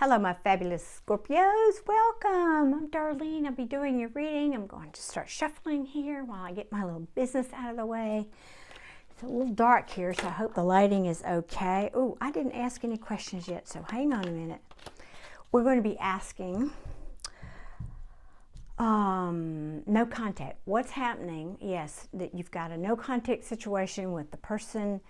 Hello, my fabulous Scorpios. Welcome. I'm Darlene. I'll be doing your reading. I'm going to start shuffling here while I get my little business out of the way. It's a little dark here, so I hope the lighting is okay. Oh, I didn't ask any questions yet, so hang on a minute. We're going to be asking no contact. What's happening? Yes, that you've got a no contact situation with the person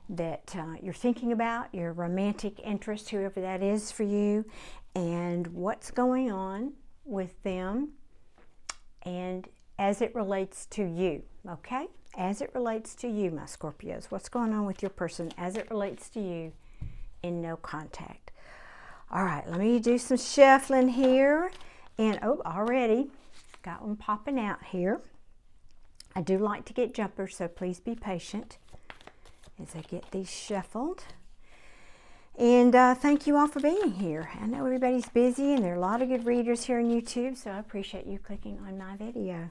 that you're thinking about, your romantic interest, whoever that is for you, and what's going on with them, and as it relates to you, okay? As it relates to you, my Scorpios, what's going on with your person as it relates to you in no contact. All right, let me do some shuffling here, and oh, already got one popping out here. I do like to get jumpers, so please be patient as I get these shuffled. And thank you all for being here. I know everybody's busy and there are a lot of good readers here on YouTube, so I appreciate you clicking on my video.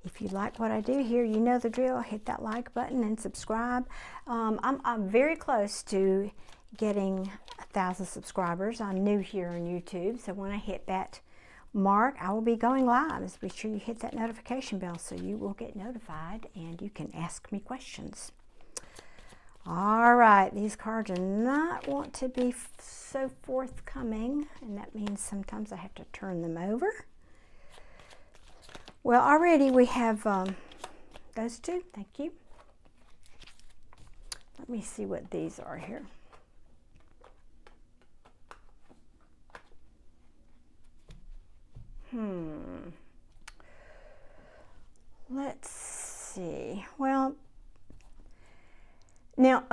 If you like what I do here, you know the drill. Hit that like button and subscribe. I'm very close to getting 1,000 subscribers. I'm new here on YouTube, so when I hit that mark, I will be going live. So be sure you hit that notification bell so you will get notified and you can ask me questions. All right, these cards do not want to be so forthcoming, and that means sometimes I have to turn them over. Well, already we have those two. Thank you. Let me see what these are here. Let's see. Well, now,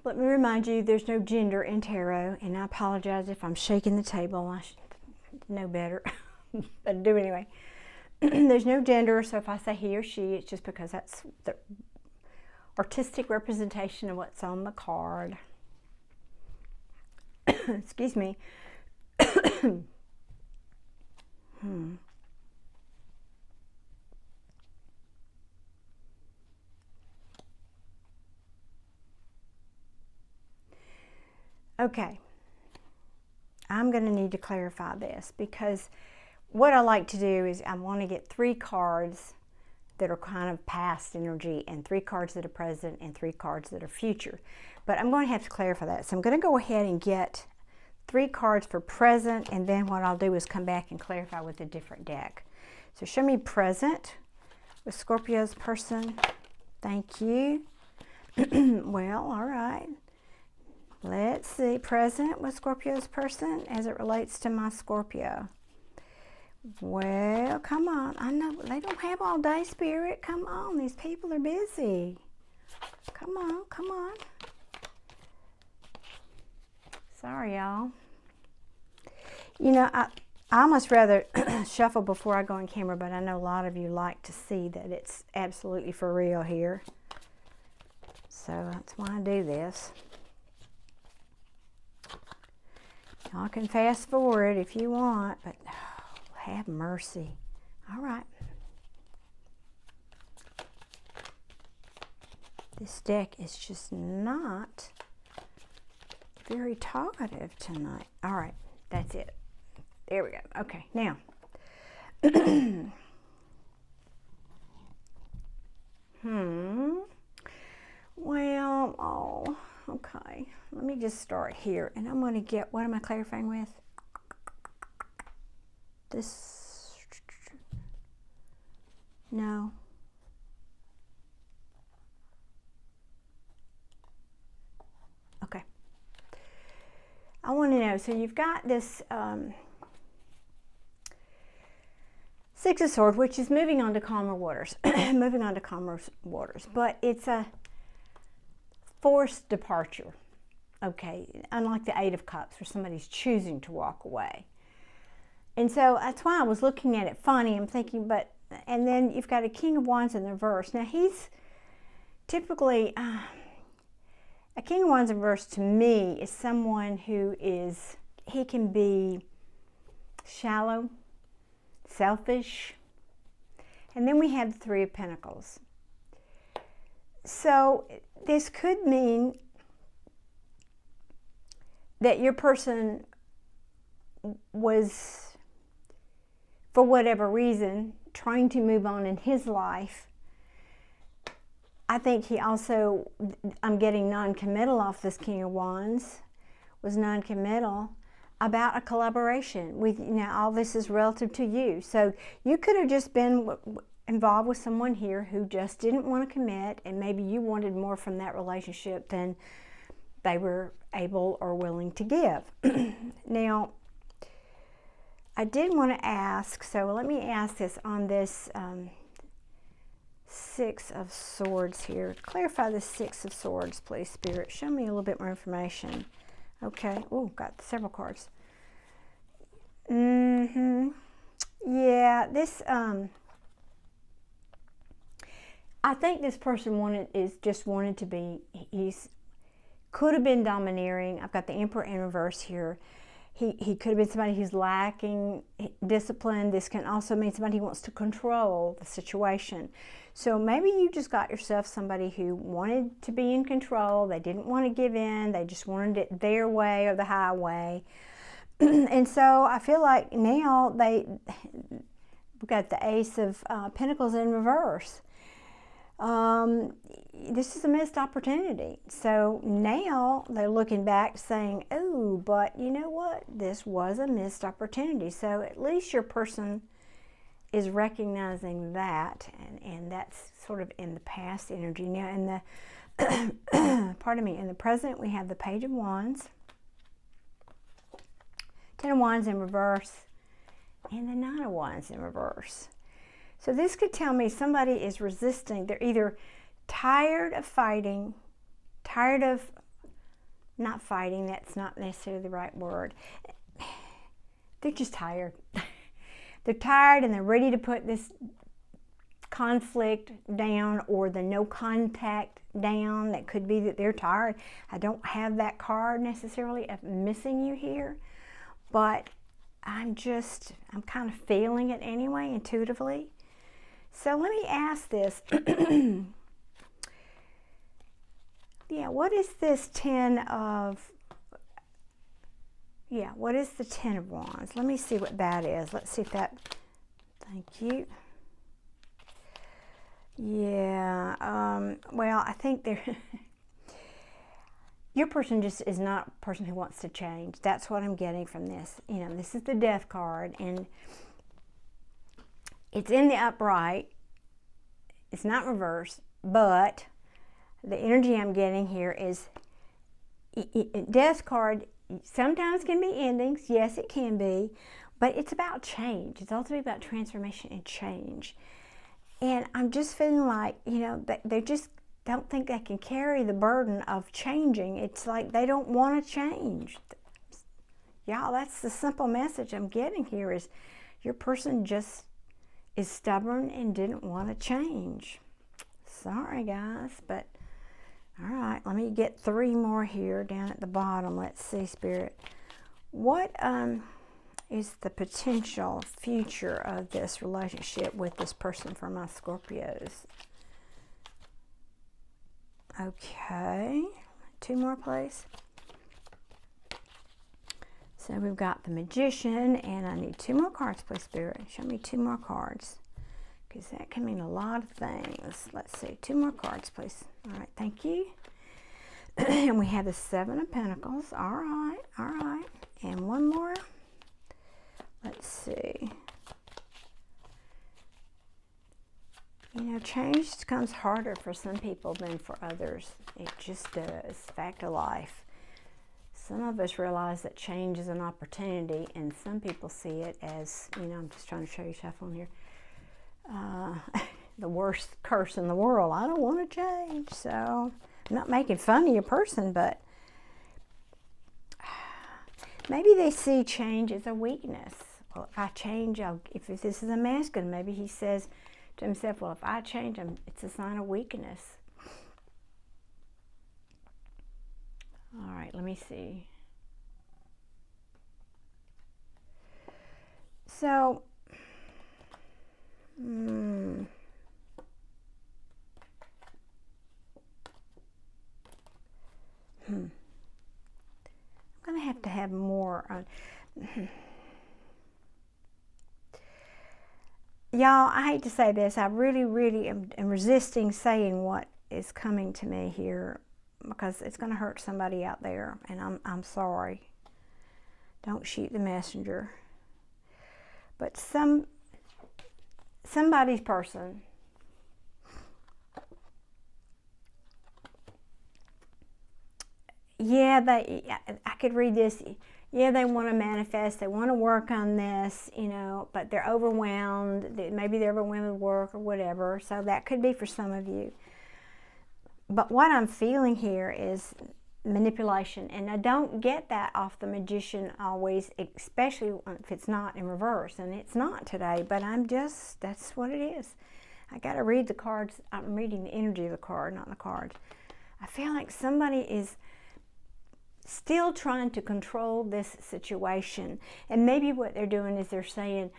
let me remind you, there's no gender in tarot, and I apologize if I'm shaking the table. I should know better, but I do anyway. There's no gender, so if I say he or she, it's just because that's the artistic representation of what's on the card. Excuse me. Okay, I'm going to need to clarify this because what I like to do is I want to get 3 cards that are kind of past energy and 3 cards that are present and 3 cards that are future. But I'm going to have to clarify that. So I'm going to go ahead and get 3 cards for present, and then what I'll do is come back and clarify with a different deck. So show me present with Scorpio's person. Thank you. Well, all right. Let's see, present with Scorpio's person as it relates to my Scorpio. Well, come on. I know they don't have all day, Spirit. Come on, these people are busy. Come on, come on. Sorry, y'all. You know, I almost rather shuffle before I go on camera, but I know a lot of you like to see that it's absolutely for real here. So that's why I do this. Y'all can fast forward if you want, but oh, have mercy. All right. This deck is just not very talkative tonight. All right, that's it. There we go. Okay, now. Well, oh, okay. Let me just start here, and I'm going to get, what am I clarifying with? This, no. Okay. I want to know, so you've got this Six of Swords, which is moving on to calmer waters, moving on to calmer waters, but it's a forced departure. Okay, unlike the Eight of Cups, where somebody's choosing to walk away. And so that's why I was looking at it funny. I'm thinking, but, and then you've got a King of Wands in the reverse. Now, he's typically, a King of Wands in reverse to me is someone who is, he can be shallow, selfish. And then we have the Three of Pentacles. So this could mean that your person was, for whatever reason, trying to move on in his life. I think he also, I'm getting non-committal off this King of Wands, was non-committal about a collaboration with, all this is relative to you. So you could have just been involved with someone here who just didn't want to commit, and maybe you wanted more from that relationship than they were able or willing to give. Now, I did want to ask, so let me ask this on this Six of Swords here. Clarify the Six of Swords, please, Spirit. Show me a little bit more information. Okay. Oh, got several cards. Yeah, this, I think this person wanted to be, could have been domineering. I've got the Emperor in reverse here. He could have been somebody who's lacking discipline. This can also mean somebody who wants to control the situation. So maybe you just got yourself somebody who wanted to be in control. They didn't want to give in. They just wanted it their way or the highway. And so I feel like now we've got the Ace of Pentacles in reverse. This is a missed opportunity. So now they're looking back saying, oh, but you know what? This was a missed opportunity. So at least your person is recognizing that, and that's sort of in the past energy. Now in the, pardon me, in the present we have the Page of Wands, Ten of Wands in reverse, and the Nine of Wands in reverse. So this could tell me somebody is resisting. They're either tired of fighting, tired of not fighting. That's not necessarily the right word. They're just tired. They're tired and they're ready to put this conflict down, or the no contact down. That could be that they're tired. I don't have that card necessarily of missing you here, but I'm kind of feeling it anyway, intuitively. So let me ask this. Yeah, what is this what is the Ten of Wands? Let me see what that is. Let's see if that, thank you. Yeah, well, I think your person just is not a person who wants to change. That's what I'm getting from this. This is the Death card, and it's in the upright. It's not reversed, but the energy I'm getting here is Death card sometimes can be endings. Yes, it can be, but it's about change. It's ultimately about transformation and change. And I'm just feeling like, they just don't think they can carry the burden of changing. It's like they don't want to change. Y'all, that's the simple message I'm getting here, is your person just is stubborn and didn't want to change. Sorry, guys, but all right, let me get 3 more here down at the bottom. Let's see, Spirit. What is the potential future of this relationship with this person for my Scorpios? Okay, 2 more, please. So we've got the Magician, and I need 2 more cards, please, Spirit. Show me 2 more cards, because that can mean a lot of things. Let's see, 2 more cards, please. All right, thank you. And we have the Seven of Pentacles. All right, and 1 more. Let's see. Change comes harder for some people than for others. It just does. Fact of life. Some of us realize that change is an opportunity, and some people see it as, I'm just trying to show you shuffle on here, the worst curse in the world. I don't want to change. So I'm not making fun of your person, but maybe they see change as a weakness. Well, if I change, if this is a masculine, maybe he says to himself, well, if I change, it's a sign of weakness. All right, let me see. So, I'm going to have more on. y'all, I hate to say this. I really am resisting saying what is coming to me here because it's going to hurt somebody out there, and I'm sorry. Don't shoot the messenger. But somebody's person, yeah, I could read this. Yeah, they want to manifest, they want to work on this, you know, but they're overwhelmed. Maybe they're overwhelmed with work or whatever. So that could be for some of you. But what I'm feeling here is manipulation. And I don't get that off the Magician always, especially if it's not in reverse. And it's not today, but that's what it is. I got to read the cards. I'm reading the energy of the card, not the cards. I feel like somebody is still trying to control this situation. And maybe what they're doing is they're saying,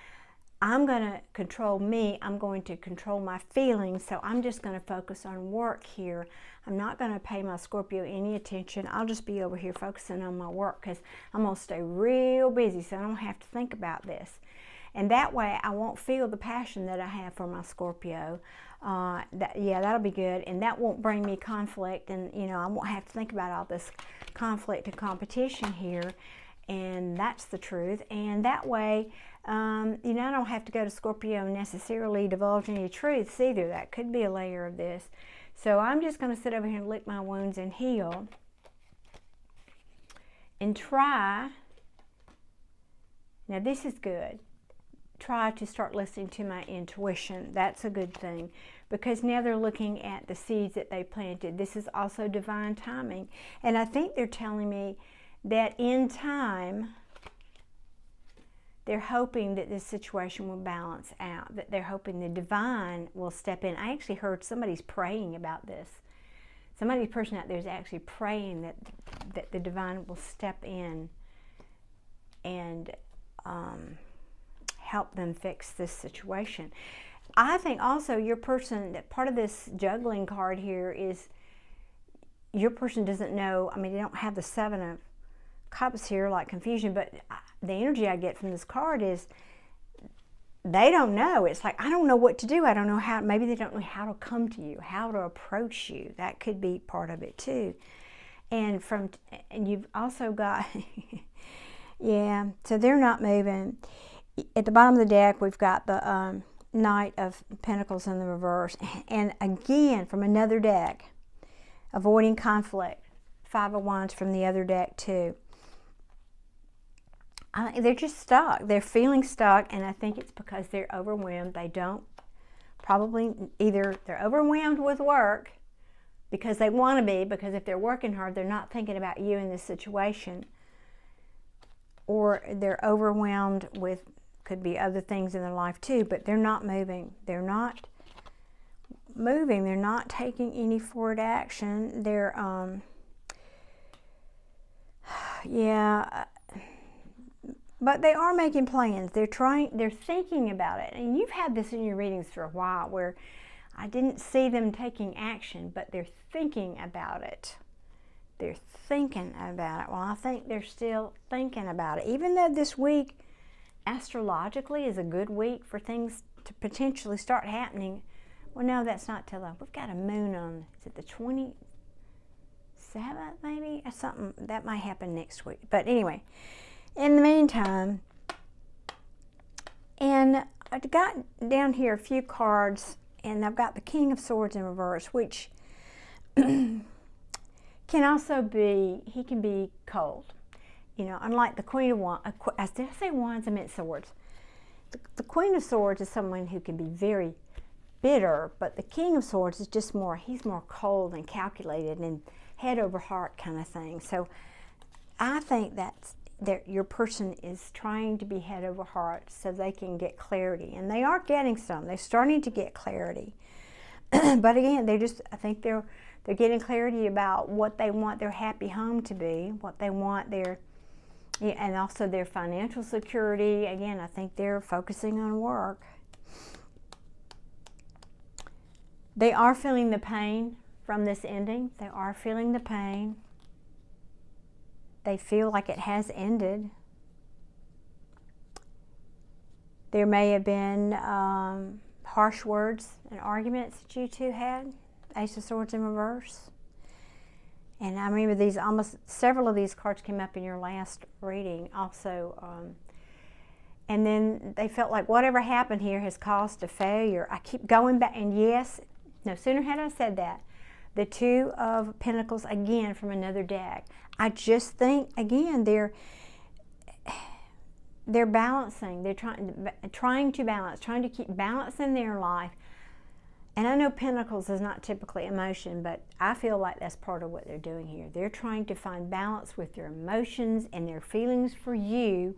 I'm going to control me. I'm going to control my feelings. So I'm just going to focus on work here. I'm not going to pay my Scorpio any attention. I'll just be over here focusing on my work because I'm going to stay real busy so I don't have to think about this. And that way I won't feel the passion that I have for my Scorpio. Yeah, that'll be good. And that won't bring me conflict. And, you know, I won't have to think about all this conflict and competition here. And that's the truth. And that way, you know, I don't have to go to Scorpio and necessarily divulge any truths either. That could be a layer of this. So I'm just going to sit over here and lick my wounds and heal. And try, now this is good, try to start listening to my intuition. That's a good thing, because now they're looking at the seeds that they planted. This is also divine timing. And I think they're telling me that in time, they're hoping that this situation will balance out, that they're hoping the divine will step in. I actually heard somebody's praying about this. Somebody, person out there is actually praying that the divine will step in and help them fix this situation. I think also your person, that part of this juggling card here is your person doesn't know. I mean, they don't have the Seven of Cups here, like confusion, but the energy I get from this card is they don't know. It's like, I don't know what to do. I don't know how. Maybe they don't know how to come to you, how to approach you. That could be part of it too. And you've also got yeah, so they're not moving. At the bottom of the deck, we've got the Knight of Pentacles in the reverse. And again, from another deck, avoiding conflict. Five of Wands from the other deck too. They're just stuck. They're feeling stuck, and I think it's because they're overwhelmed. They don't, probably either they're overwhelmed with work because they want to be, because if they're working hard, they're not thinking about you in this situation, or they're overwhelmed with, could be other things in their life too, but they're not moving. They're not moving. They're not taking any forward action. They're, yeah, but they are making plans. They're thinking about it. And you've had this in your readings for a while where I didn't see them taking action, but they're thinking about it. They're thinking about it. Well, I think they're still thinking about it. Even though this week, astrologically, is a good week for things to potentially start happening. Well, no, that's not till we've got a moon on, is it the 27th maybe? Or something. That might happen next week. But anyway, in the meantime, and I've got down here a few cards, and I've got the King of Swords in reverse, which can also be, he can be cold. You know, unlike the Queen of Wands, did I say Wands? I meant Swords. The Queen of Swords is someone who can be very bitter, but the King of Swords is just more, he's more cold and calculated and head over heart kind of thing. So I think that your person is trying to be head over heart so they can get clarity. And they are getting some. They're starting to get clarity. But again, I think they're getting clarity about what they want their happy home to be, what they want their, and also their financial security. Again, I think they're focusing on work. They are feeling the pain from this ending. They are feeling the pain. They feel like it has ended. There may have been harsh words and arguments that you two had. Ace of Swords in reverse. And I remember these, almost several of these cards came up in your last reading also. And then they felt like whatever happened here has caused a failure. I keep going back, and yes, no sooner had I said that, the Two of Pentacles again from another deck. I just think, again, they're balancing. They're trying to balance, trying to keep balance in their life. And I know Pentacles is not typically emotion, but I feel like that's part of what they're doing here. They're trying to find balance with their emotions and their feelings for you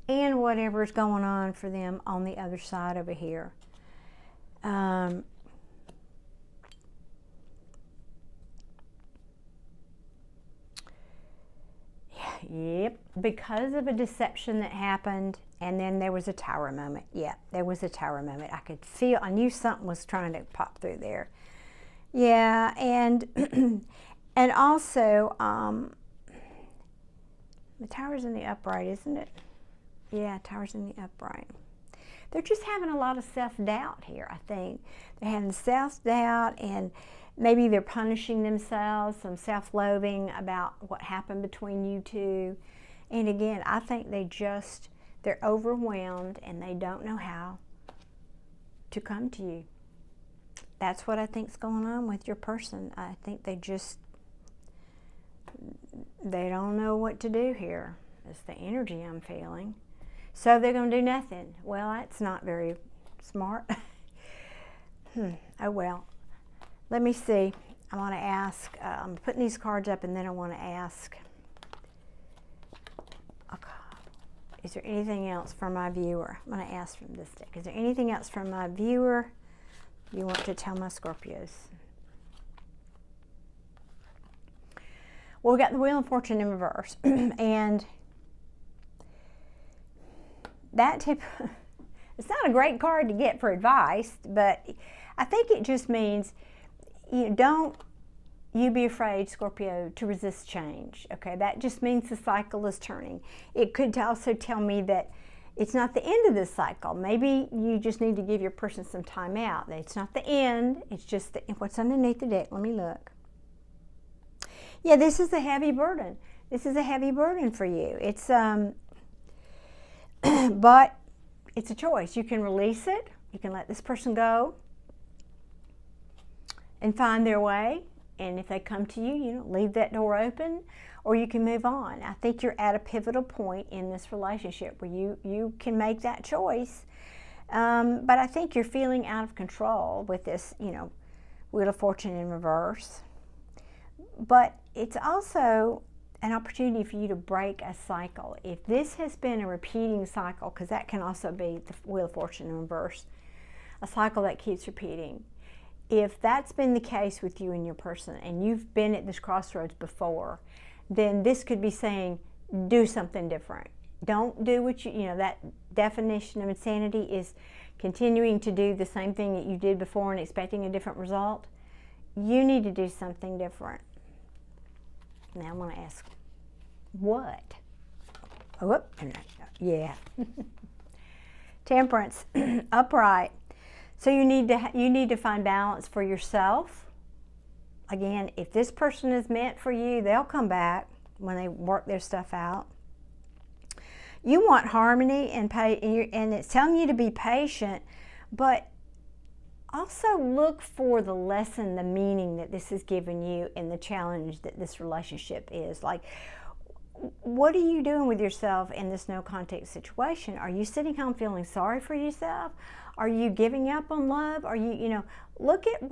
and whatever's going on for them on the other side over here. Yep, because of a deception that happened, and then there was a tower moment. Yeah, there was a tower moment. I could feel, I knew something was trying to pop through there. Yeah, and and also, the tower's in the upright, isn't it? Yeah, tower's in the upright. They're just having a lot of self-doubt here, I think. They're having self-doubt, and maybe they're punishing themselves, some self-loathing about what happened between you two. And again, I think they're overwhelmed and they don't know how to come to you. That's what I think's going on with your person. I think they don't know what to do here. It's the energy I'm feeling. So they're going to do nothing. Well, that's not very smart. Oh well. Let me see. I want to ask, I'm putting these cards up, and then I want to ask, okay, is there anything else from my viewer? I'm going to ask from this deck. Is there anything else from my viewer you want to tell my Scorpios? Well, we got the Wheel of Fortune in reverse. And that tip, it's not a great card to get for advice, but I think it just means, don't you be afraid, Scorpio, to resist change. Okay, that just means the cycle is turning. It could also tell me that it's not the end of this cycle. Maybe you just need to give your person some time out. It's not the end. It's just what's underneath the deck. Let me look. Yeah, this is a heavy burden. This is a heavy burden for you. It's but it's a choice. You can release it. You can let this person go and find their way. And if they come to you, leave that door open, or you can move on. I think you're at a pivotal point in this relationship where you can make that choice. But I think you're feeling out of control with this, Wheel of Fortune in reverse. But it's also an opportunity for you to break a cycle. If this has been a repeating cycle, because that can also be the Wheel of Fortune in reverse, a cycle that keeps repeating. If that's been the case with you and your person, and you've been at this crossroads before, then this could be saying, do something different. Don't do what that definition of insanity is continuing to do the same thing that you did before and expecting a different result. You need to do something different. Now I want to ask, what? Oh, yeah. Temperance, upright. So you need to find balance for yourself. Again, if this person is meant for you, they'll come back when they work their stuff out. You want harmony and it's telling you to be patient, but also look for the lesson, the meaning that this has given you, and the challenge that this relationship is. Like, what are you doing with yourself in this no contact situation? Are you sitting home feeling sorry for yourself? Are you giving up on love? Are you, look at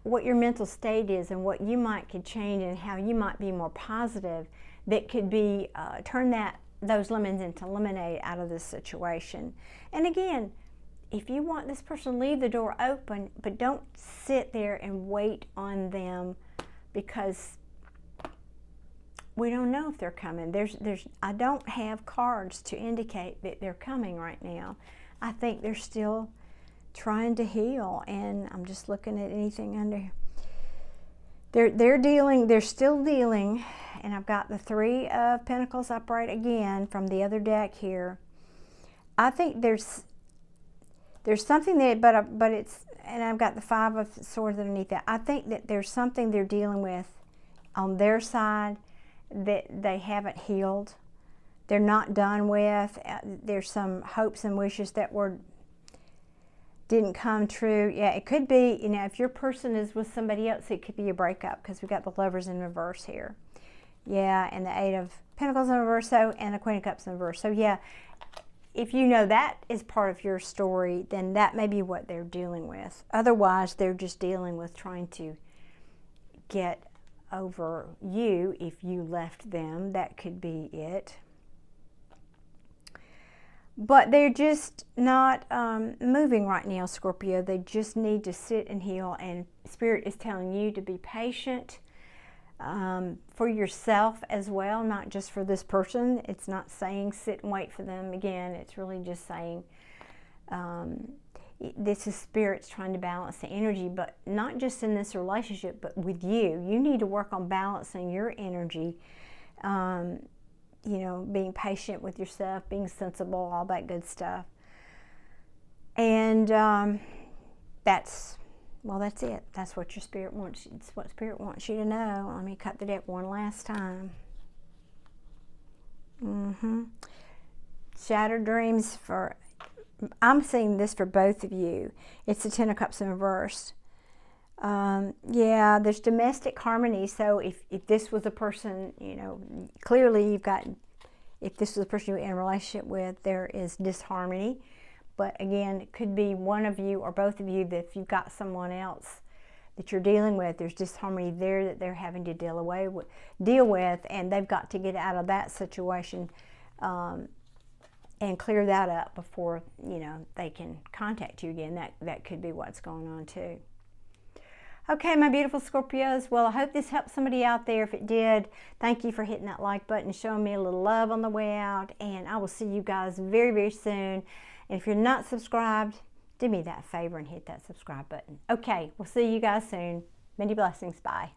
what your mental state is and what you could change, and how you might be more positive that could be, turn those lemons into lemonade out of this situation. And again, if you want this person to leave the door open, but don't sit there and wait on them, because we don't know if they're coming. I don't have cards to indicate that they're coming right now. I think they're still trying to heal, and I'm just looking at anything under. They're still dealing, and I've got the Three of Pentacles upright again from the other deck here. I think there's something there, but it's, and I've got the Five of Swords underneath that. I think that there's something they're dealing with on their side that they haven't healed. They're not done with. There's some hopes and wishes that didn't come true. Yeah, it could be, you know, if your person is with somebody else, it could be a breakup, because we've got the Lovers in reverse here. Yeah, and the Eight of Pentacles in reverse, so, and the Queen of Cups in reverse. So yeah, if you know that is part of your story, then that may be what they're dealing with. Otherwise, they're just dealing with trying to get over you if you left them. That could be it. But they're just not moving right now, Scorpio. They just need to sit and heal. And Spirit is telling you to be patient for yourself as well, not just for this person. It's not saying sit and wait for them again. It's really just saying this is Spirit's trying to balance the energy, but not just in this relationship, but with you. You need to work on balancing your energy. You know, being patient with yourself, being sensible, all that good stuff. And that's it. That's what your Spirit wants. It's what Spirit wants you to know. Let me cut the deck one last time. Shattered dreams for, I'm seeing this for both of you. It's the Ten of Cups in reverse. Yeah, there's domestic harmony. So if this was a person, you know, clearly you've got, if this was a person you're in a relationship with, there is disharmony. But again, it could be one of you or both of you, that if you've got someone else that you're dealing with, there's disharmony there that they're having to deal with, and they've got to get out of that situation and clear that up before, you know, they can contact you again. That could be what's going on too. Okay, my beautiful Scorpios, well, I hope this helped somebody out there. If it did, thank you for hitting that like button, showing me a little love on the way out, and I will see you guys very, very soon. And if you're not subscribed, do me that favor and hit that subscribe button. Okay, we'll see you guys soon. Many blessings. Bye.